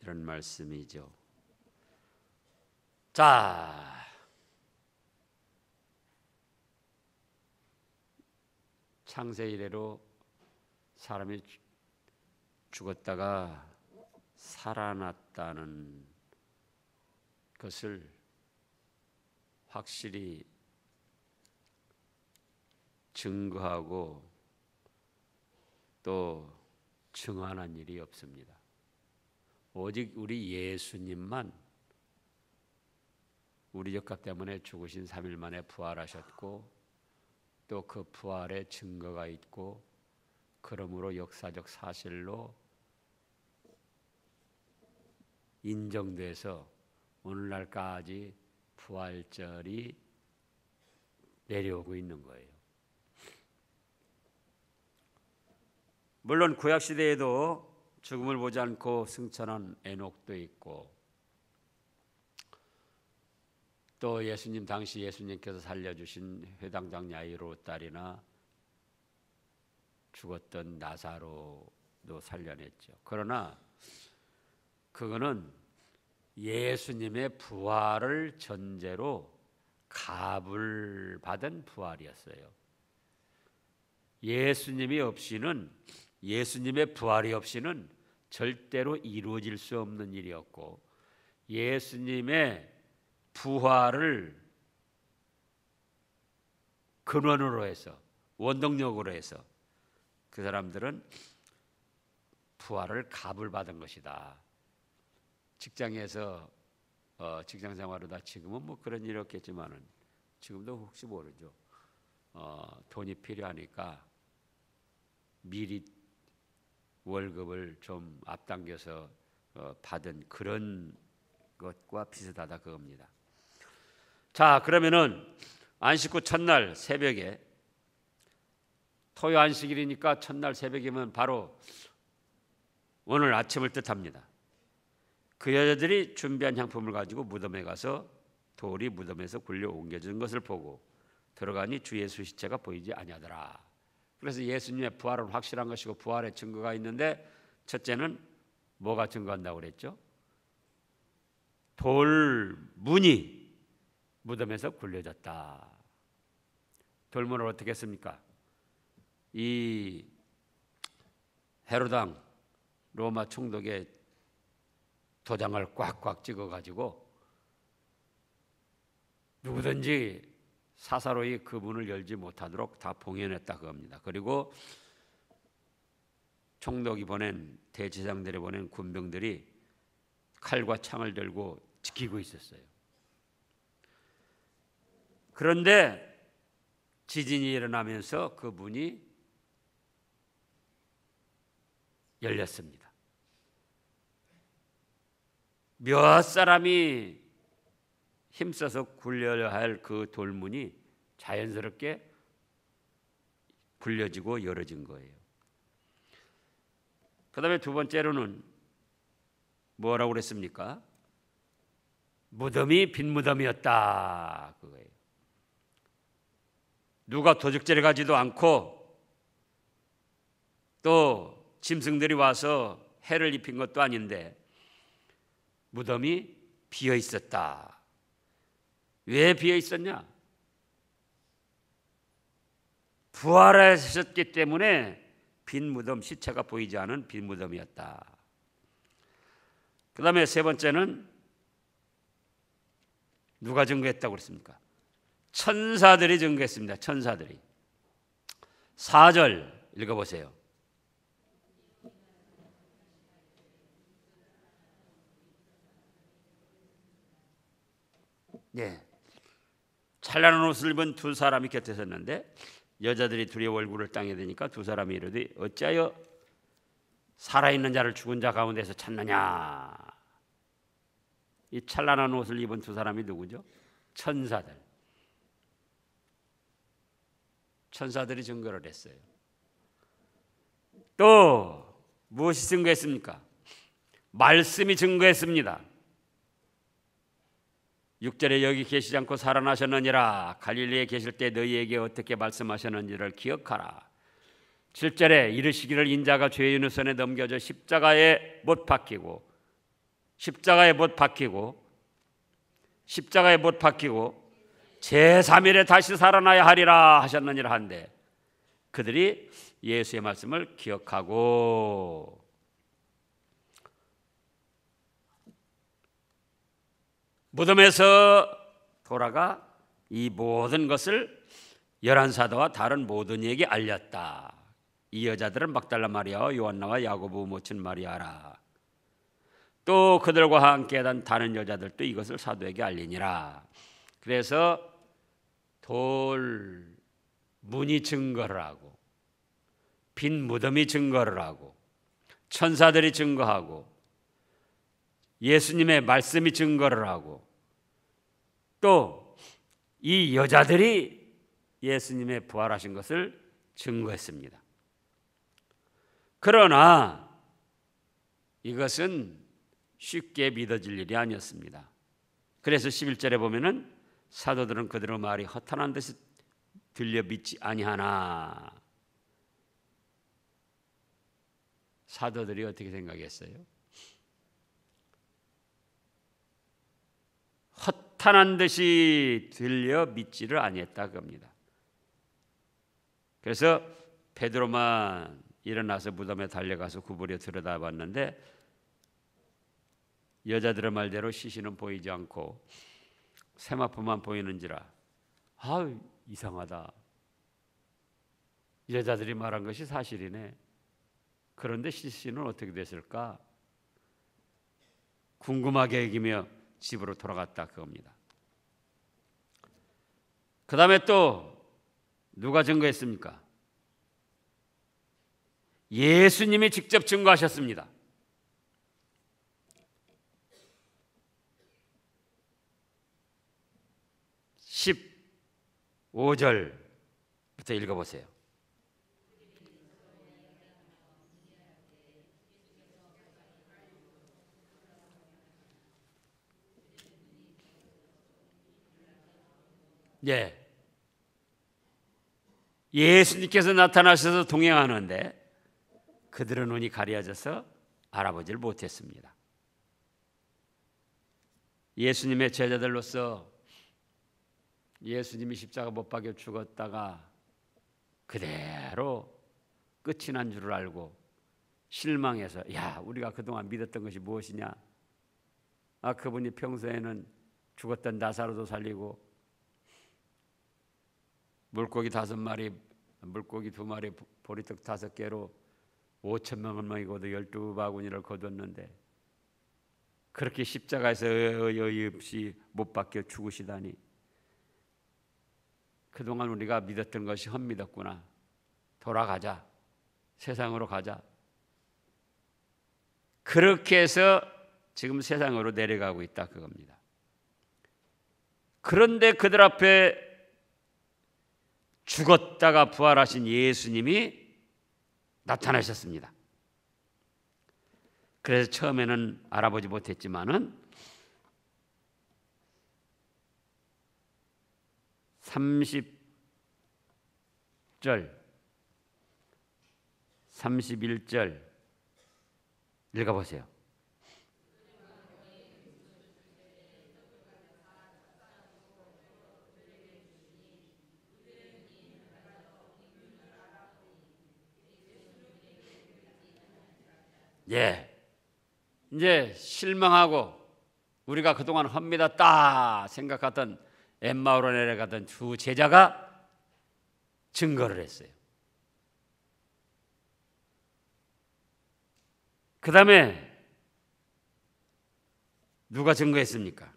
이런 말씀이죠. 자, 창세 이래로 사람이 죽었다가 살아났다는 것을 확실히 증거하고 또 증언한 일이 없습니다. 오직 우리 예수님만 우리 죄값 때문에 죽으신 3일 만에 부활하셨고 또 그 부활의 증거가 있고 그러므로 역사적 사실로 인정돼서 오늘날까지 부활절이 내려오고 있는 거예요. 물론 구약시대에도 죽음을 보지 않고 승천한 에녹도 있고 또 예수님 당시 예수님께서 살려주신 회당장 야이로 딸이나 죽었던 나사로도 살려냈죠. 그러나 그거는 예수님의 부활을 전제로 갑을 받은 부활이었어요. 예수님의 부활이 없이는 절대로 이루어질 수 없는 일이었고 예수님의 부활을 근원으로 해서 원동력으로 해서 그 사람들은 부활을 갑을 받은 것이다. 직장에서 직장 생활하다 지금은 뭐 그런 일이 없겠지만은 지금도 혹시 모르죠. 돈이 필요하니까 미리 월급을 좀 앞당겨서 받은 그런 것과 비슷하다 그겁니다. 자, 그러면은 안식 후 첫날 새벽에 토요 안식일이니까 첫날 새벽이면 바로 오늘 아침을 뜻합니다. 그 여자들이 준비한 향품을 가지고 무덤에 가서 돌이 무덤에서 굴려 옮겨진 것을 보고 들어가니 주 예수 시체가 보이지 아니하더라. 그래서 예수님의 부활은 확실한 것이고 부활의 증거가 있는데 첫째는 뭐가 증거한다고 그랬죠? 돌문이 무덤에서 굴려졌다. 돌문을 어떻게 했습니까? 이 헤로당 로마 총독의 도장을 꽉꽉 찍어가지고 누구든지 사사로이 그 문을 열지 못하도록 다 봉인했다 그겁니다. 그리고 총독이 보낸 대제사장들이 보낸 군병들이 칼과 창을 들고 지키고 있었어요. 그런데 지진이 일어나면서 그 문이 열렸습니다. 몇 사람이 힘써서 굴려야 할 그 돌문이 자연스럽게 굴려지고 열어진 거예요. 그 다음에 두 번째로는 뭐라고 그랬습니까? 무덤이 빈 무덤이었다 그거예요. 누가 도적질을 가지도 않고 또 짐승들이 와서 해를 입힌 것도 아닌데 무덤이 비어 있었다. 왜 비어 있었냐? 부활하셨기 때문에 빈 무덤, 시체가 보이지 않은 빈 무덤이었다. 그 다음에 세 번째는 누가 증거했다고 그랬습니까? 천사들이 증거했습니다. 천사들이. 4절 읽어보세요. 네. 찬란한 옷을 입은 두 사람이 곁에 섰는데 여자들이 둘이 얼굴을 땅에 대니까 두 사람이 이르되 어찌하여 살아있는 자를 죽은 자 가운데서 찾느냐. 이 찬란한 옷을 입은 두 사람이 누구죠? 천사들. 천사들이 증거를 했어요. 또 무엇이 증거했습니까? 말씀이 증거했습니다. 6절에 여기 계시지 않고 살아나셨느니라. 갈릴리에 계실 때 너희에게 어떻게 말씀하셨는지를 기억하라. 7절에 이르시기를 인자가 죄인의 손에 넘겨져 십자가에 못 박히고 십자가에 못 박히고 제3일에 다시 살아나야 하리라 하셨느니라 한데 그들이 예수의 말씀을 기억하고 무덤에서 돌아가 이 모든 것을 11사도와 다른 모든 이에게 알렸다. 이 여자들은 막달라 마리아와 요한나와 야고보 모친 마리아라. 또 그들과 함께 하던 다른 여자들도 이것을 사도에게 알리니라. 그래서 돌 문이 증거를 하고 빈 무덤이 증거를 하고 천사들이 증거하고 예수님의 말씀이 증거를 하고 또 이 여자들이 예수님의 부활하신 것을 증거했습니다. 그러나 이것은 쉽게 믿어질 일이 아니었습니다. 그래서 11절에 보면은 사도들은 그들의 말이 허탄한 듯이 들려 믿지 아니하나. 사도들이 어떻게 생각했어요? 허탄한 듯이 들려 믿지를 아니했다 그겁니다. 그래서 베드로만 일어나서 무덤에 달려가서 구부려 들여다봤는데 여자들의 말대로 시신은 보이지 않고 세마포만 보이는지라 이상하다. 여자들이 말한 것이 사실이네. 그런데 시신은 어떻게 됐을까? 궁금하게 여기며 집으로 돌아갔다 그겁니다. 그 다음에 또 누가 증거했습니까? 예수님이 직접 증거하셨습니다. 15절부터 읽어보세요. 예수님께서 나타나셔서 동행하는데 그들의 눈이 가려져서 알아보지를 못했습니다. 예수님의 제자들로서 예수님이 십자가 못 박혀 죽었다가 그대로 끝이 난 줄을 알고 실망해서 우리가 그동안 믿었던 것이 무엇이냐? 그분이 평소에는 죽었던 나사로도 살리고 물고기 5마리, 물고기 2마리, 보리떡 5개로 5,000명을 먹이고도 12바구니를 거뒀는데 그렇게 십자가에서 어이없이 못 박혀 죽으시다니 그동안 우리가 믿었던 것이 헛믿었구나. 돌아가자. 세상으로 가자. 그렇게 해서 지금 세상으로 내려가고 있다 그겁니다. 그런데 그들 앞에 죽었다가 부활하신 예수님이 나타나셨습니다. 그래서 처음에는 알아보지 못했지만은 30절, 31절 읽어보세요. 이제 실망하고 우리가 그동안 헛믿었다 생각하던 엠마오로 내려가던 두 제자가 증거를 했어요. 그 다음에 누가 증거했습니까?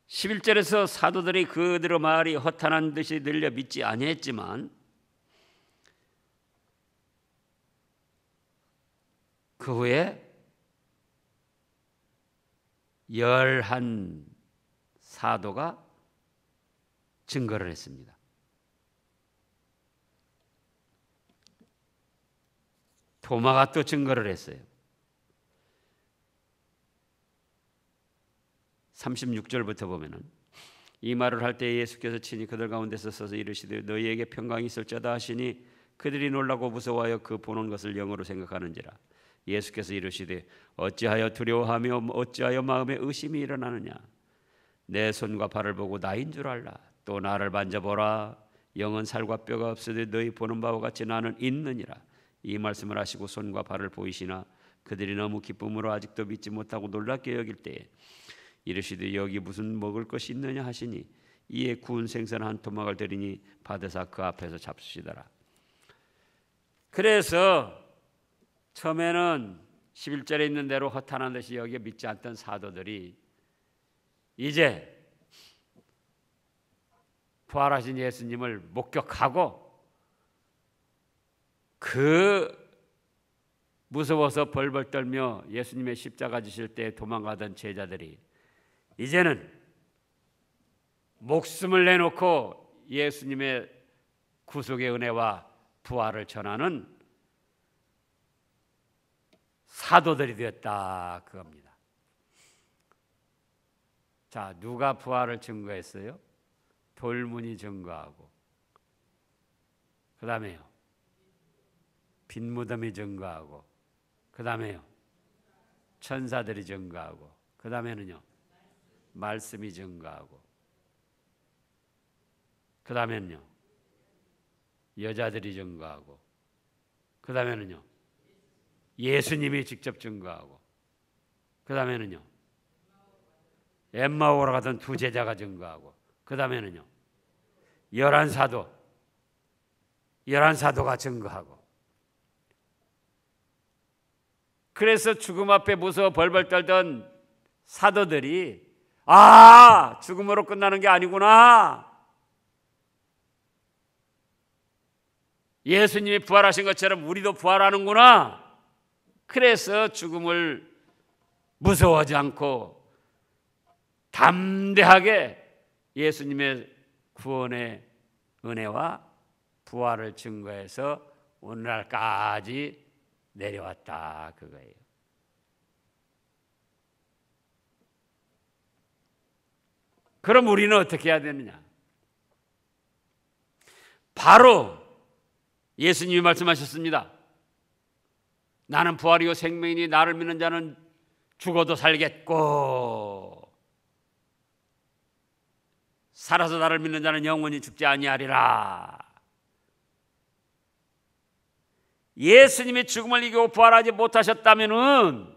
11절에서 사도들이 그들의 말이 허탄한 듯이 들려 믿지 아니했지만 그 후에 11사도가 증거를 했습니다. 도마가 또 증거를 했어요. 36절부터 보면은 이 말을 할 때 예수께서 친히 그들 가운데서 서서 이르시되 너희에게 평강이 있을지어다 하시니 그들이 놀라고 무서워하여 그 보는 것을 영으로 생각하는지라. 예수께서 이르시되 어찌하여 두려워하며 어찌하여 마음에 의심이 일어나느냐. 내 손과 발을 보고 나인 줄 알라. 또 나를 만져보라. 영은 살과 뼈가 없으되 너희 보는 바와 같이 나는 있느니라. 이 말씀을 하시고 손과 발을 보이시나 그들이 너무 기쁨으로 아직도 믿지 못하고 놀랍게 여길 때에 이르시되 여기 무슨 먹을 것이 있느냐 하시니 이에 구운 생선 한 토막을 드리니 받으사 그 앞에서 잡수시더라. 그래서 처음에는 11절에 있는 대로 허탄한 듯이 여기에 믿지 않던 사도들이 이제 부활하신 예수님을 목격하고 그 무서워서 벌벌 떨며 예수님의 십자가 지실 때 도망가던 제자들이 이제는 목숨을 내놓고 예수님의 구속의 은혜와 부활을 전하는 사도들이 되었다 그겁니다. 자, 누가 부활을 증거했어요? 돌문이 증거하고, 그 다음에요 빈무덤이 증거하고, 그 다음에요 천사들이 증거하고, 그 다음에는요 말씀이 증거하고, 그 다음에는요 여자들이 증거하고, 그 다음에는요 예수님이 직접 증거하고, 그 다음에는요 엠마오로 가던 두 제자가 증거하고, 그 다음에는요 11사도가 증거하고. 그래서 죽음 앞에 무서워 벌벌 떨던 사도들이 죽음으로 끝나는 게 아니구나, 예수님이 부활하신 것처럼 우리도 부활하는구나. 그래서 죽음을 무서워하지 않고 담대하게 예수님의 구원의 은혜와 부활을 증거해서 오늘날까지 내려왔다 그거예요. 그럼 우리는 어떻게 해야 되느냐? 바로 예수님이 말씀하셨습니다. 나는 부활이요 생명이니 나를 믿는 자는 죽어도 살겠고 살아서 나를 믿는 자는 영원히 죽지 아니하리라. 예수님이 죽음을 이기고 부활하지 못하셨다면은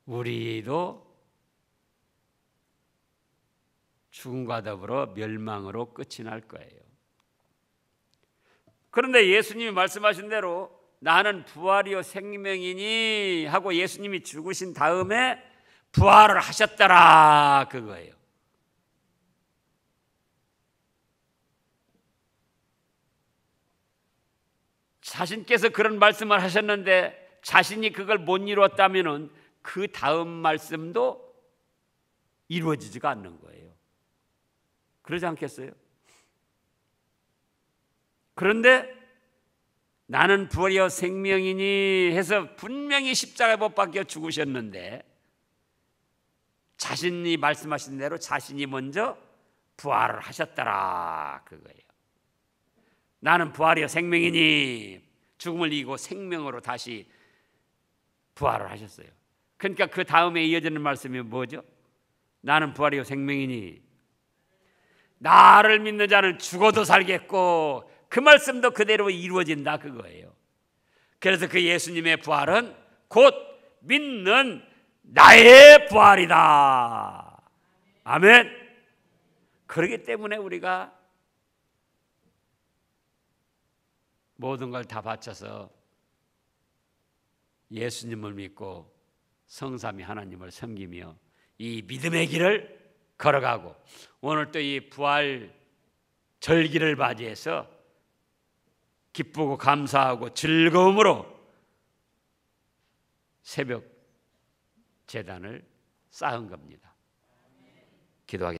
우리도 죽음과 더불어 멸망으로 끝이 날 거예요. 그런데 예수님이 말씀하신 대로 나는 부활이요 생명이니 하고 예수님이 죽으신 다음에 부활을 하셨더라 그거예요. 자신께서 그런 말씀을 하셨는데 자신이 그걸 못 이루었다면은 그 다음 말씀도 이루어지지가 않는 거예요. 그러지 않겠어요? 그런데 나는 부활이요 생명이니 해서 분명히 십자가에 못 박혀 죽으셨는데 자신이 말씀하신 대로 자신이 먼저 부활을 하셨더라 그거예요. 나는 부활이요 생명이니 죽음을 이기고 생명으로 다시 부활을 하셨어요. 그러니까 그 다음에 이어지는 말씀이 뭐죠? 나는 부활이요 생명이니 나를 믿는 자는 죽어도 살겠고, 그 말씀도 그대로 이루어진다 그거예요. 그래서 그 예수님의 부활은 곧 믿는 나의 부활이다. 아멘. 그렇기 때문에 우리가 모든 걸 다 바쳐서 예수님을 믿고 성삼위 하나님을 섬기며 이 믿음의 길을 걸어가고, 오늘 또 이 부활 절기를 맞이해서 기쁘고 감사하고 즐거움으로 새벽 제단을 쌓은 겁니다. 기도하겠습니다.